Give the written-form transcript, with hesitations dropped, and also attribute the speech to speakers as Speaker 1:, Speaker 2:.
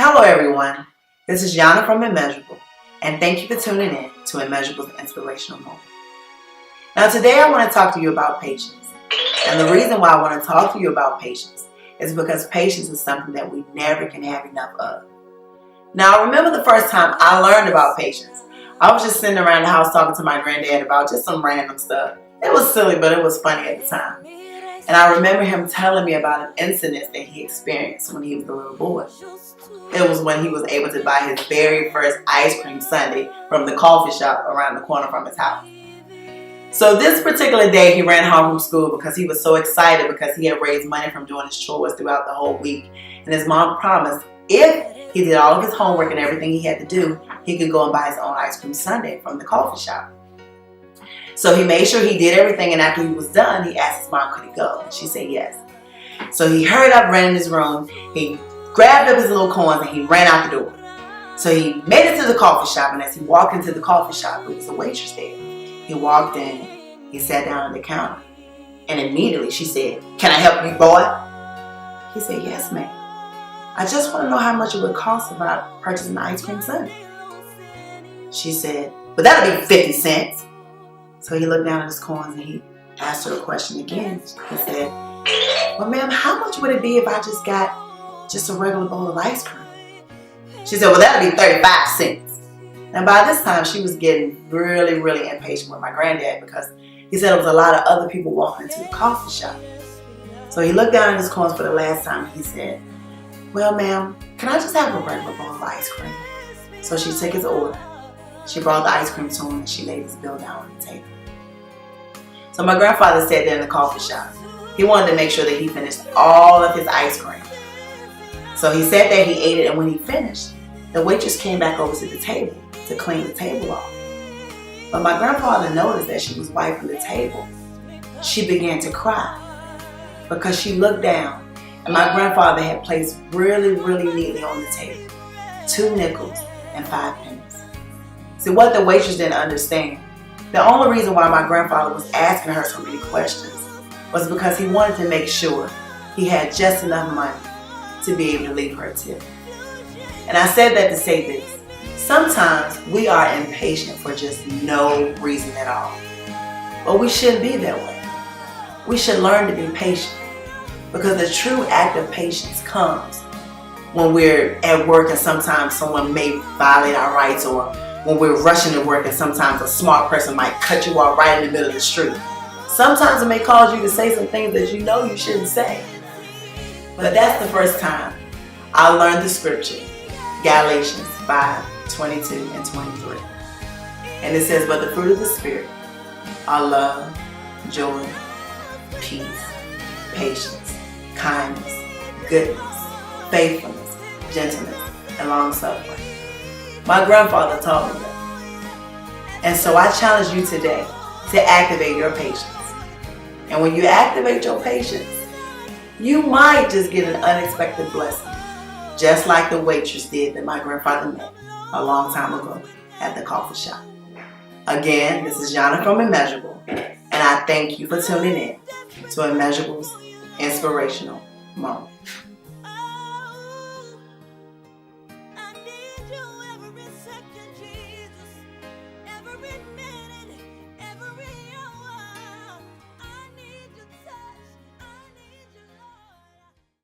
Speaker 1: Hello everyone, this is Yana from Immeasurable, and thank you for tuning in to Immeasurable's Inspirational Moment. Now today I want to talk to you about patience, and the reason why I want to talk to you about patience is because patience is something that we never can have enough of. Now I remember the first time I learned about patience, I was just sitting around the house talking to my granddad about just some random stuff. It was silly, but it was funny at the time. And I remember him telling me about an incident that he experienced when he was a little boy. It was when he was able to buy his very first ice cream sundae from the coffee shop around the corner from his house. So this particular day, he ran home from school because he was so excited because he had raised money from doing his chores throughout the whole week. And his mom promised if he did all of his homework and everything he had to do, he could go and buy his own ice cream sundae from the coffee shop. So he made sure he did everything, and after he was done, he asked his mom could he go, and she said yes. So he hurried up, ran in his room, he grabbed up his little coins, and he ran out the door. So he made it to the coffee shop, and as he walked into the coffee shop, there was a waitress there. He walked in, he sat down on the counter, and immediately she said, "Can I help you, boy?" He said, "Yes, ma'am. I just want to know how much it would cost if I purchased an ice cream sundae." She said, "But that'll be 50 cents. So he looked down at his coins and he asked her a question again. He said, "Well, ma'am, how much would it be if I just got just a regular bowl of ice cream?" She said, "Well, that'll be 35 cents. And by this time, she was getting really, really impatient with my granddad because he said there was a lot of other people walking into the coffee shop. So he looked down at his coins for the last time and he said, "Well, ma'am, can I just have a regular bowl of ice cream?" So she took his order. She brought the ice cream to him and she laid his bill down on the table. So my grandfather sat there in the coffee shop. He wanted to make sure that he finished all of his ice cream. So he sat there, he ate it, and when he finished, the waitress came back over to the table to clean the table off. But my grandfather noticed that she was wiping the table. She began to cry because she looked down and my grandfather had placed really, really neatly on the table 2 nickels and 5 pennies. See, what the waitress didn't understand, the only reason why my grandfather was asking her so many questions was because he wanted to make sure he had just enough money to be able to leave her a tip. And I said that to say this. Sometimes we are impatient for just no reason at all. But we shouldn't be that way. We should learn to be patient because the true act of patience comes when we're at work and sometimes someone may violate our rights, or when we're rushing to work and sometimes a smart person might cut you off right in the middle of the street. Sometimes it may cause you to say some things that you know you shouldn't say. But that's the first time I learned the scripture, Galatians 5:22 and 23. And it says, "But the fruit of the Spirit are love, joy, peace, patience, kindness, goodness, faithfulness, gentleness, and long-suffering." My grandfather taught me that. And so I challenge you today to activate your patience. And when you activate your patience, you might just get an unexpected blessing, just like the waitress did that my grandfather met a long time ago at the coffee shop. Again, this is Yana from Immeasurable, and I thank you for tuning in to Immeasurable's Inspirational Moment.